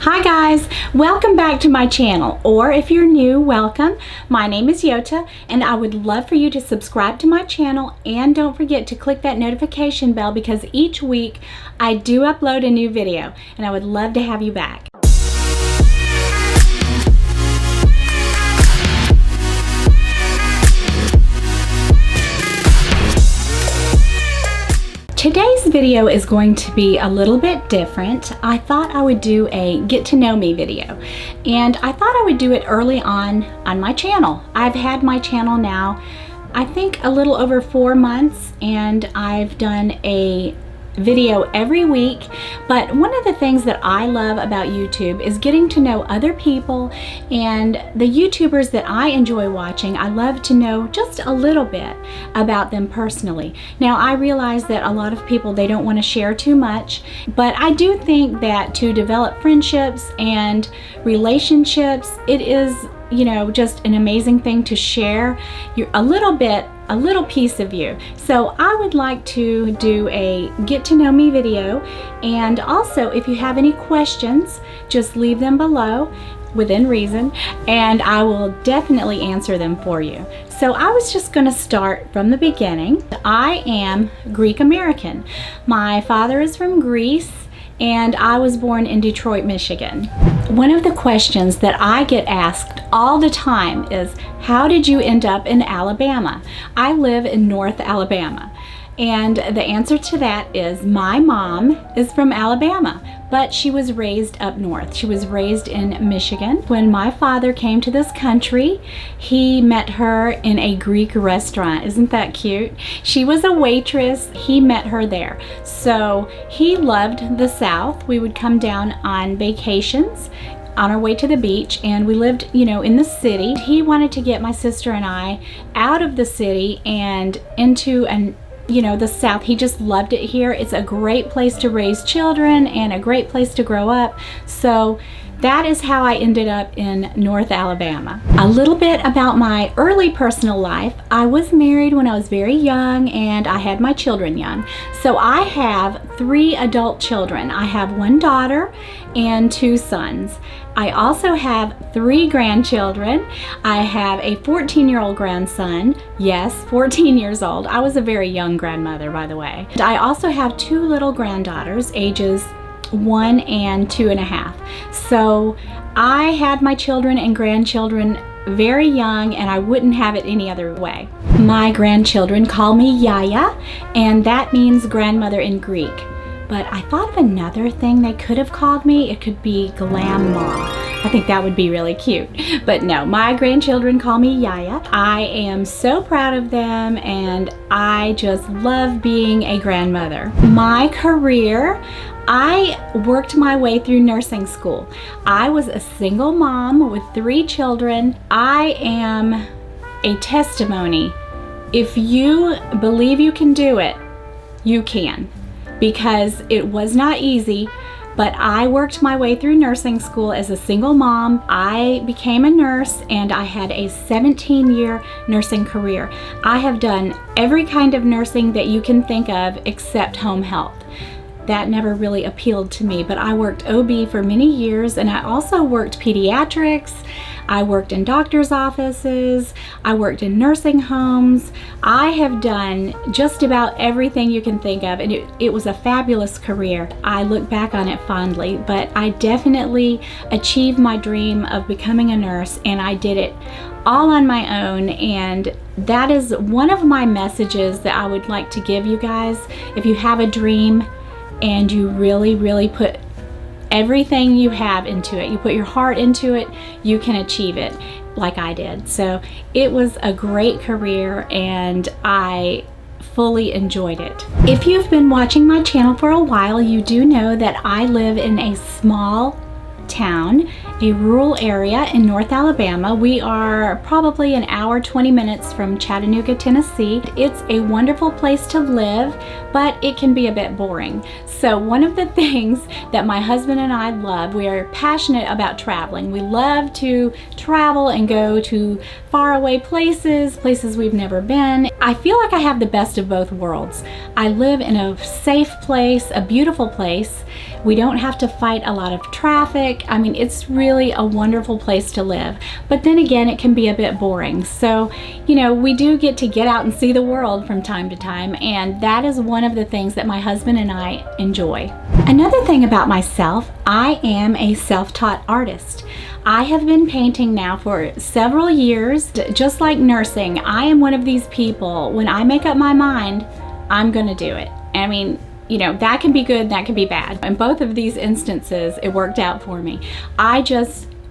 Hi guys, welcome back to my channel, or if you're new, welcome. My name is Yota and I would love for you to subscribe to my channel and don't forget to click that notification bell because each week I do upload a new video and I would love to have you back. Today's video is going to be a little bit different. I thought I would do a get to know me video, and I thought I would do it early on my channel. I've had my channel now, I think a little over 4 months, and I've done a video every week. But one of the things that I love about YouTube is getting to know other people, and the YouTubers that I enjoy watching, I love to know just a little bit about them personally. Now I realize that a lot of people, they don't want to share too much, but I do think that to develop friendships and relationships, it is, you know, just an amazing thing to share a little piece of you. So I would like to do a get to know me video, and also if you have any questions, just leave them below within reason and I will definitely answer them for you. So I was just going to start from the beginning. I am Greek American. My father is from Greece and I was born in Detroit, Michigan. One of the questions that I get asked all the time is, how did you end up in Alabama? I live in North Alabama. And the answer to that is my mom is from Alabama, but she was raised up north. She was raised in Michigan. When my father came to this country, he met her in a Greek restaurant. Isn't that cute? She was a waitress. He met her there. So he loved the South. We would come down on vacations on our way to the beach, and we lived, you know, in the city. He wanted to get my sister and I out of the city and into the South. He just loved it here. It's a great place to raise children and a great place to grow up. So that is how I ended up in North Alabama. A little bit about my early personal life. I was married when I was very young and I had my children young. So I have 3 adult children. I have 1 daughter and 2 sons. I also have 3 grandchildren. I have a 14-year-old grandson. Yes, 14 years old. I was a very young grandmother, by the way. I also have 2 little granddaughters, ages 1 and 2.5. So I had my children and grandchildren very young, and I wouldn't have it any other way. My grandchildren call me Yaya, and that means grandmother in Greek. But I thought of another thing they could have called me. It could be Glam Mom. I think that would be really cute. But no, my grandchildren call me Yaya. I am so proud of them and I just love being a grandmother. My career, I worked my way through nursing school. I was a single mom with 3 children. I am a testimony. If you believe you can do it, you can. Because it was not easy, but I worked my way through nursing school as a single mom. I became a nurse and I had a 17-year nursing career. I have done every kind of nursing that you can think of except home health. That never really appealed to me, but I worked OB for many years, and I also worked pediatrics. I worked in doctor's offices. I worked in nursing homes. I have done just about everything you can think of, and it was a fabulous career. I look back on it fondly, but I definitely achieved my dream of becoming a nurse, and I did it all on my own. And that is one of my messages that I would like to give you guys. If you have a dream and you really put everything you have into it, you put your heart into it, you can achieve it like I did. So it was a great career and I fully enjoyed it. If you've been watching my channel for a while, you do know that I live in a small town, a rural area in North Alabama. We are probably an hour, 20 minutes from Chattanooga, Tennessee. It's a wonderful place to live, but it can be a bit boring. So one of the things that my husband and I love, we are passionate about traveling. We love to travel and go to faraway places we've never been. I feel like I have the best of both worlds. I live in a safe place, a beautiful place. We don't have to fight a lot of traffic. I mean, it's really a wonderful place to live. But then again, it can be a bit boring. So, you know, we do get to get out and see the world from time to time, and that is one of the things that my husband and I enjoy. Another thing about myself, I am a self-taught artist. I have been painting now for several years. Just like nursing, I am one of these people, when I make up my mind, I'm gonna do it. I mean, you know, that can be good, that can be bad. In both of these instances, it worked out for me.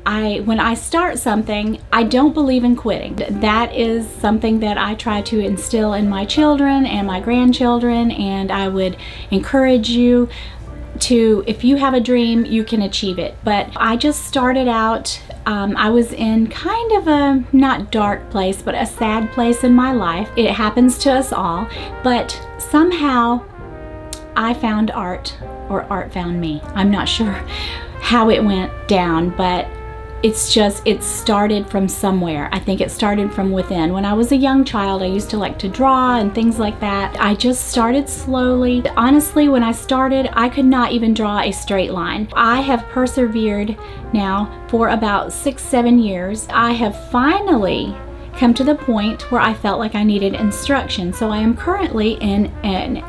When I start something, I don't believe in quitting. That is something that I try to instill in my children and my grandchildren, and I would encourage you to, if you have a dream, you can achieve it. But I just started out, I was in kind of a, not dark place, but a sad place in my life. It happens to us all, but somehow I found art, or art found me. I'm not sure how it went down, but it's just, it started from somewhere. I think it started from within. When I was a young child, I used to like to draw and things like that. I just started slowly. Honestly, when I started, I could not even draw a straight line. I have persevered now for about 6-7 years. I have finally come to the point where I felt like I needed instruction. So I am currently in an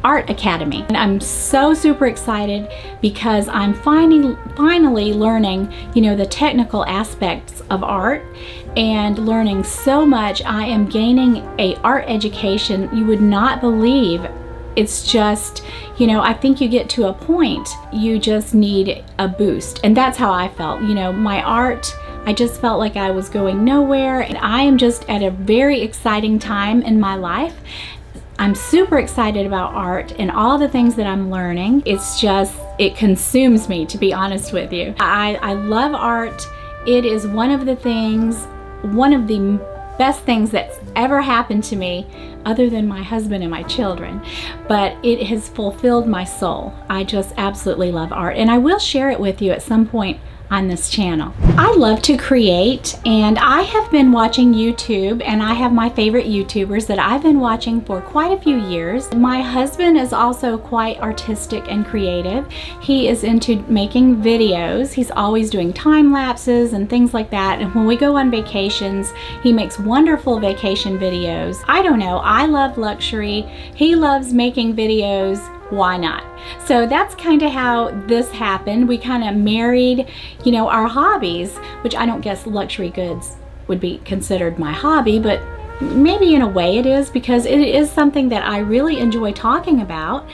art academy, and I'm so super excited because I'm finally learning, you know, the technical aspects of art and learning so much. I am gaining a art education you would not believe. It's just, you know, I think you get to a point you just need a boost, and that's how I felt. You know, my art, I just felt like I was going nowhere, and I am just at a very exciting time in my life. I'm super excited about art and all the things that I'm learning. It's just, it consumes me, to be honest with you. I love art. It is one of the best things that's ever happened to me, other than my husband and my children. But it has fulfilled my soul. I just absolutely love art, and I will share it with you at some point on this channel. I love to create, and I have been watching YouTube, and I have my favorite YouTubers that I've been watching for quite a few years. My husband is also quite artistic and creative. He is into making videos. He's always doing time lapses and things like that, and when we go on vacations, he makes wonderful vacation videos. I don't know, I love luxury. He loves making videos. Why not? So that's kind of how this happened. We kind of married, you know, our hobbies, which I don't guess luxury goods would be considered my hobby, but maybe in a way it is, because it is something that I really enjoy talking about.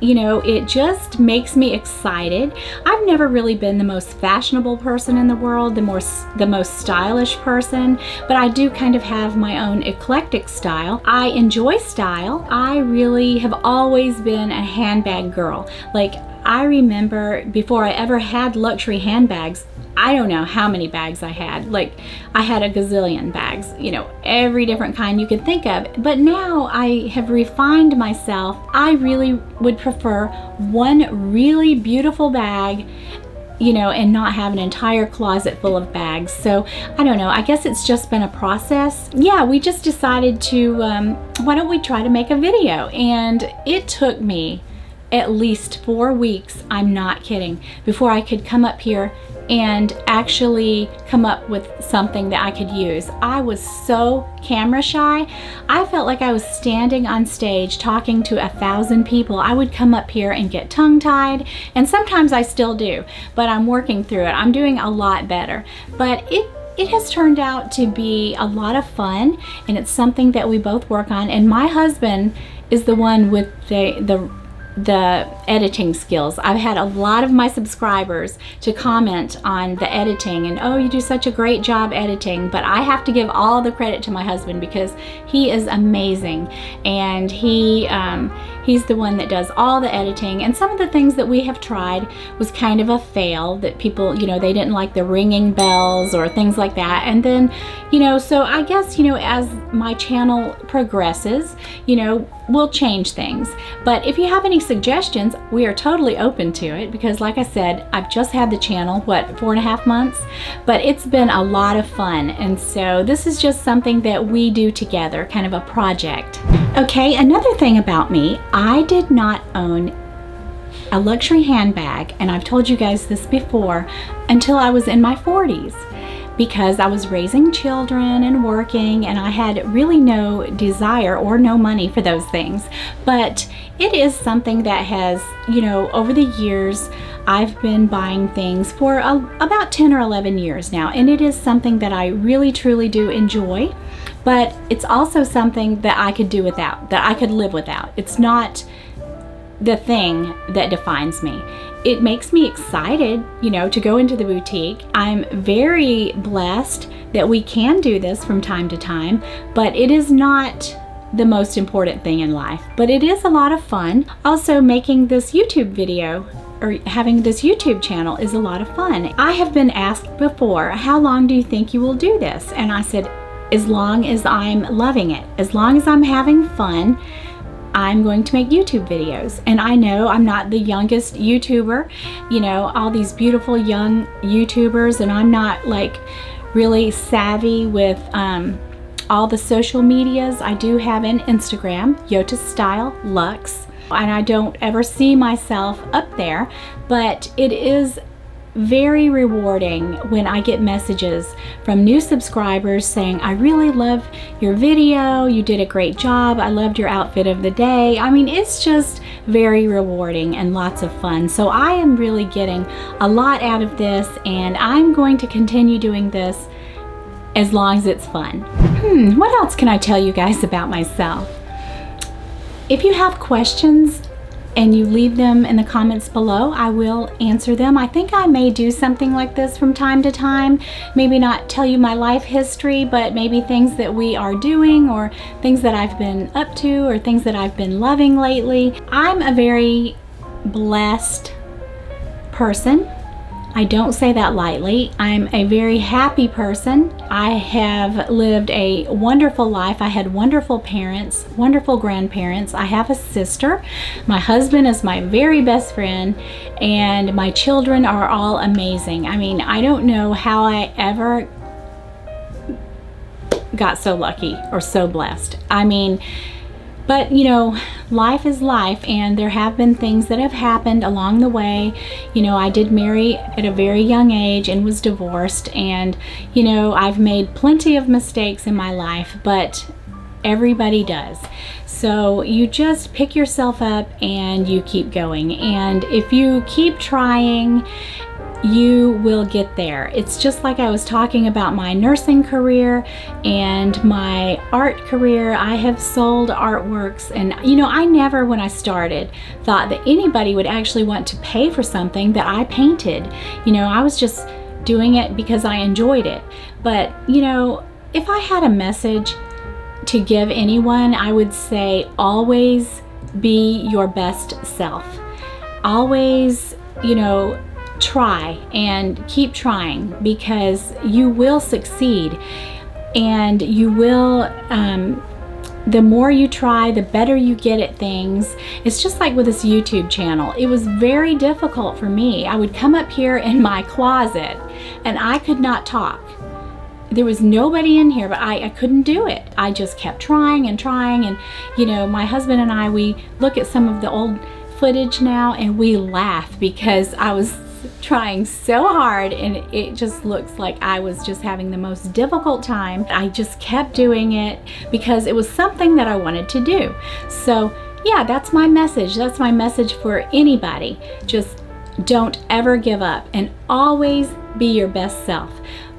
You know, it just makes me excited. I've never really been the most fashionable person in the world, the most stylish person, but I do kind of have my own eclectic style. I enjoy style. I really have always been a handbag girl. Like, I remember before I ever had luxury handbags, I don't know how many bags I had. Like, I had a gazillion bags, you know, every different kind you could think of. But now I have refined myself. I really would prefer one really beautiful bag, you know, and not have an entire closet full of bags. So I don't know, I guess it's just been a process. Yeah, we just decided to, why don't we try to make a video? And it took me at least 4 weeks, I'm not kidding, before I could come up here and actually come up with something that I could use. I was so camera shy. I felt like I was standing on stage talking to 1,000 people. I would come up here and get tongue-tied, and sometimes I still do, but I'm working through it. I'm doing a lot better. But it has turned out to be a lot of fun, and it's something that we both work on, and my husband is the one with the editing skills. I've had a lot of my subscribers to comment on the editing, and oh, you do such a great job editing, but I have to give all the credit to my husband because he is amazing, and he He's the one that does all the editing, and some of the things that we have tried was kind of a fail, that people, you know, they didn't like the ringing bells or things like that. And then, you know, so I guess, you know, as my channel progresses, you know, we'll change things. But if you have any suggestions, we are totally open to it, because like I said, I've just had the channel, what, 4.5 months? But it's been a lot of fun, and so this is just something that we do together, kind of a project. Okay, another thing about me, I did not own a luxury handbag, and I've told you guys this before, until I was in my 40s. Because I was raising children and working, and I had really no desire or no money for those things. But it is something that has, you know, over the years, I've been buying things for about 10 or 11 years now, and it is something that I really truly do enjoy. But it's also something that I could do without, that I could live without. It's not the thing that defines me. It makes me excited, you know, to go into the boutique. I'm very blessed that we can do this from time to time, but it is not the most important thing in life. But it is a lot of fun. Also, making this YouTube video or having this YouTube channel is a lot of fun. I have been asked before, how long do you think you will do this? And I said, as long as I'm loving it, as long as I'm having fun, I'm going to make YouTube videos. And I know I'm not the youngest YouTuber, you know, all these beautiful young YouTubers, and I'm not like really savvy with all the social medias. I do have an Instagram, YotaStyle Lux, and I don't ever see myself up there, but it is very rewarding when I get messages from new subscribers saying, I really love your video, you did a great job, I loved your outfit of the day. I mean, it's just very rewarding and lots of fun. So I am really getting a lot out of this, and I'm going to continue doing this as long as it's fun. What else can I tell you guys about myself? If you have questions and you leave them in the comments below, I will answer them. I think I may do something like this from time to time. Maybe not tell you my life history, but maybe things that we are doing, or things that I've been up to, or things that I've been loving lately. I'm a very blessed person. I don't say that lightly. I'm a very happy person. I have lived a wonderful life. I had wonderful parents, wonderful grandparents. I have a sister. My husband is my very best friend, and my children are all amazing. I mean, I don't know how I ever got so lucky or so blessed. I mean, but you know, life is life, and there have been things that have happened along the way. You know, I did marry at a very young age and was divorced, and you know, I've made plenty of mistakes in my life, but everybody does. So you just pick yourself up and you keep going, and if you keep trying, you will get there. It's just like I was talking about my nursing career and my art career. I have sold artworks, and you know, I never, when I started, thought that anybody would actually want to pay for something that I painted. You know, I was just doing it because I enjoyed it. But you know, if I had a message to give anyone, I would say always be your best self. Always, you know, try and keep trying, because you will succeed, and you will, the more you try, the better you get at things. It's just like with this YouTube channel. It was very difficult for me. I would come up here in my closet and I could not talk. There was nobody in here, but I couldn't do it. I just kept trying and trying, and you know, my husband and I, we look at some of the old footage now and we laugh, because I was trying so hard and it just looks like I was just having the most difficult time. I just kept doing it because it was something that I wanted to do. So yeah, that's my message. That's my message for anybody. Just don't ever give up, and always be your best self.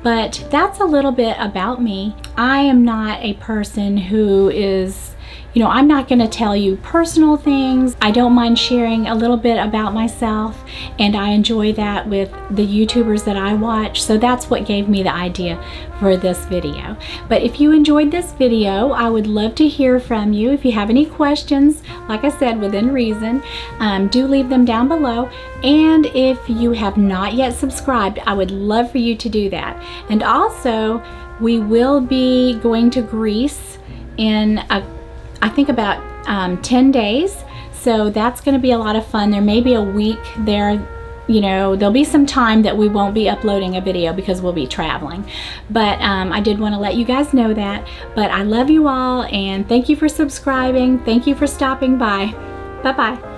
But that's a little bit about me. I am not a person who is, you know, I'm not going to tell you personal things. I don't mind sharing a little bit about myself, and I enjoy that with the YouTubers that I watch. So that's what gave me the idea for this video. But if you enjoyed this video, I would love to hear from you. If you have any questions, like I said, within reason, do leave them down below. And if you have not yet subscribed, I would love for you to do that. And also, we will be going to Greece in I think about 10 days. So that's going to be a lot of fun. There may be a week there. You know, there'll be some time that we won't be uploading a video because we'll be traveling. But I did want to let you guys know that. But I love you all, and thank you for subscribing. Thank you for stopping by. Bye-bye.